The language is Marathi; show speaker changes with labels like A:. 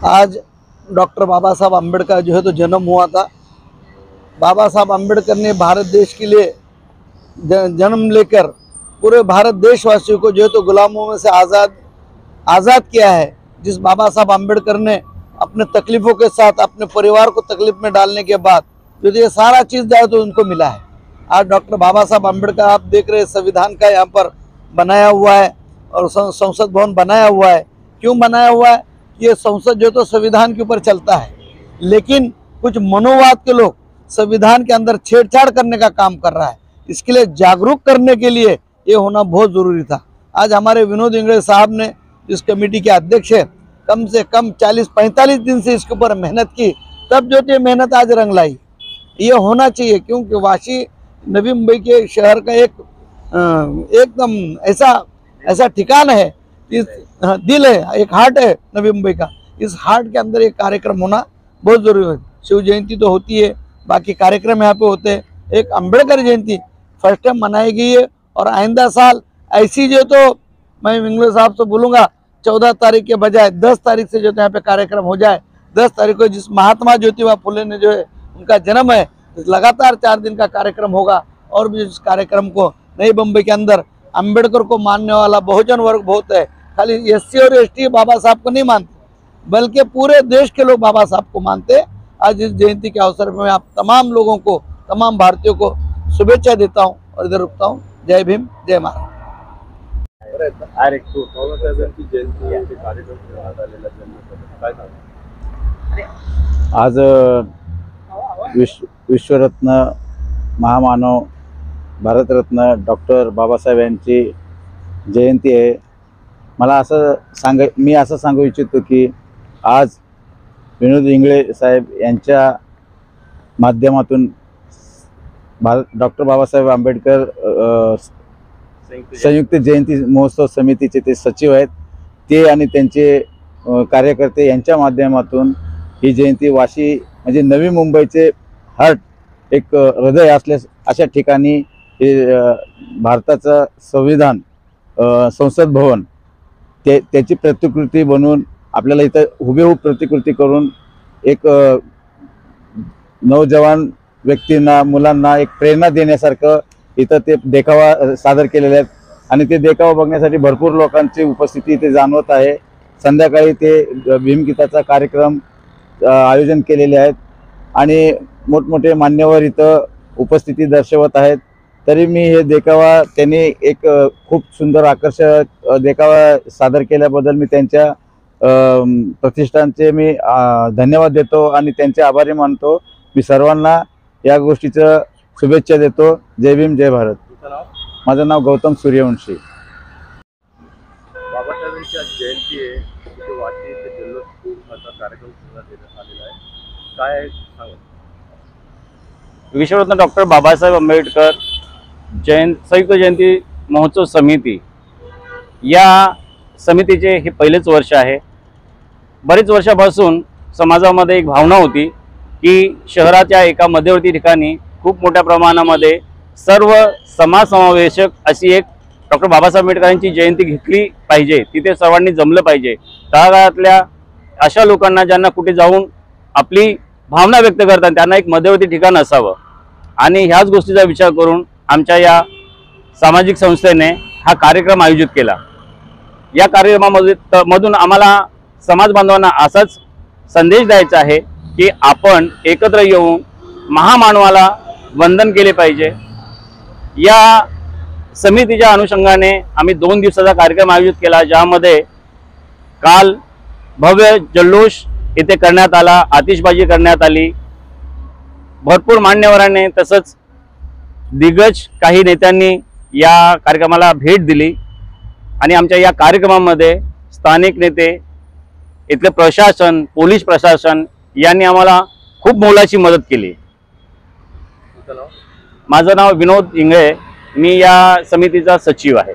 A: आज डॉक्टर बाबा साहब अम्बेडकर का जो है तो जन्म हुआ था। बाबा साहब अम्बेडकर ने भारत देश के लिए जन्म लेकर पूरे भारत देशवासियों को जो है तो गुलामों में से आज़ाद किया है। जिस बाबा साहब अम्बेडकर ने अपने तकलीफ़ों के साथ अपने परिवार को तकलीफ में डालने के बाद जो ये सारा चीज़ जो है तो उनको मिला है। आज डॉक्टर बाबा साहब अम्बेडकर आप देख रहे हैं संविधान का यहाँ पर बनाया हुआ है और संसद भवन बनाया हुआ है। क्यों बनाया हुआ है? ये संसद जो तो संविधान के ऊपर चलता है, लेकिन कुछ मनोवाद के लोग संविधान के अंदर छेड़छाड़ करने का काम कर रहा है। इसके लिए जागरूक करने के लिए ये होना बहुत ज़रूरी था। आज हमारे विनोद इंगड़े साहब ने, इस कमेटी के अध्यक्ष है, कम से कम 40-45 दिन से इसके ऊपर मेहनत की, तब जो ये मेहनत आज रंग लाई। ये होना चाहिए क्योंकि वाशी नवी मुंबई के शहर का एकदम ऐसा ठिकाना है, इस दिल है, एक हार्ट है नवी मुंबई का। इस हार्ट के अंदर एक कार्यक्रम होना बहुत जरूरी है। शिव जयंती तो होती है, बाकी कार्यक्रम यहाँ पे होते हैं। एक अम्बेडकर जयंती फर्स्ट टाइम मनाई गई है और आइंदा साल ऐसी जो तो मैं इंगले साहब से बोलूँगा 14 तारीख के बजाय 10 तारीख से जो यहाँ पे कार्यक्रम हो जाए। 10 तारीख को जिस महात्मा ज्योतिबा फुले ने जो है उनका जन्म है, लगातार 4 दिन का कार्यक्रम होगा। और भी इस कार्यक्रम को नई मुंबई के अंदर अम्बेडकर को मानने वाला बहुजन वर्ग बहुत है। खाली SC और ST बाबा साहब को नहीं मानते, बल्कि पूरे देश के लोग बाबा साहब को मानते। आज इस जयंती के अवसर में मैं आप तमाम लोगों को, तमाम भारतीयों को शुभेच्छा देता हूं और इधर रुकता हूं। जय भीम, जय महाराज।
B: आज विश्वरत्न महामानव भारतरत्न डॉक्टर बाबासाहेब यांची जयंती आहे। मी असं सांगू इच्छितो की आज विनोद इंगळे साहेब यांच्या माध्यमातून डॉक्टर बाबासाहेब आंबेडकर संयुक्त जयंती महोत्सव समितीचे ते सचिव आहेत, ते आणि त्यांचे कार्यकर्ते यांच्या माध्यमातून ही जयंती वाशी म्हणजे नवी मुंबईचे हार्ट, एक हृदय असल्यास अशा ठिकाणी हे भारताचं संविधान, संसद भवन त्याची प्रतिकृती बनवून आपल्याला इथं हुबेहूब प्रतिकृती करून एक नौजवान व्यक्तींना, मुलांना एक प्रेरणा देण्यासारखं इथं ते देखावा सादर केलेले आहेत। आणि ते देखावा बघण्यासाठी भरपूर लोकांची उपस्थिती इथे जाणवत आहे। संध्याकाळी ते भीमगीताचा कार्यक्रम आयोजन केलेले आहेत आणि मोठमोठे मान्यवर इथं उपस्थिती दर्शवत आहेत। तरी मी हे देखावा त्यांनी एक खूप सुंदर आकर्षक देखावा सादर केल्याबद्दल मी त्यांच्या प्रतिष्ठानचे मी धन्यवाद देतो आणि त्यांचे आभारी मानतो। मी सर्वांना या गोष्टीचं शुभेच्छा देतो। जय भीम, जय भारत। माझं नाव गौतम सूर्यवंशी।
C: बाबासाहेबांची आज जयंती आहे, तिथे वाशी ते जल्लोषाचा कार्यक्रम सुरू आलेला आहे, काय सांगा?
D: विश्वरत्न डॉक्टर बाबासाहेब आंबेडकर संयुक्त जयंती महोत्सव समिती, या समितीचे हे पहिलेच वर्ष आहे। बरेच वर्षापासून समाजामध्ये एक भावना होती की शहराच्या एका मध्यवर्ती ठिकाणी खूप मोठ्या प्रमाणामध्ये सर्व समाजसमावेशक अशी एक डॉक्टर बाबासाहेब आंबेडकरांची जयंती घेतली पाहिजे, तिथे सर्वांनी जमलं पाहिजे। तळागाळातल्या अशा लोकांना ज्यांना कुठे जाऊन आपली भावना व्यक्त करतात त्यांना एक मध्यवर्ती ठिकाण असावं आणि ह्याच गोष्टीचा विचार करून आमच्या या सामाजिक संस्थेने हा कार्यक्रम आयोजित केला। या कार्यक्रमामधून आम्हाला समाज बांधवांना असाच संदेश द्यायचा आहे की आपण एकत्र येऊन महामानवाला वंदन केले पाहिजे। या समितीच्या अनुषंगाने आम्ही 2 दिवसाचा कार्यक्रम आयोजित केला, ज्यामध्ये काल भव्य जल्लोष इथे करण्यात आला, आतिषबाजी करण्यात आली। भरपूर मान्यवरांनी तसंच दिग्गज काही नेत्यांनी या कार्यक्रमाला भेट दिली आणि आमच्या या कार्यक्रमामध्ये स्थानिक नेते, इथले प्रशासन, पोलीस प्रशासन यांनी आम्हाला खूप मोलाची मदत केली। माझं नाव विनोद इंगळे, मी या समितीचा सचिव आहे।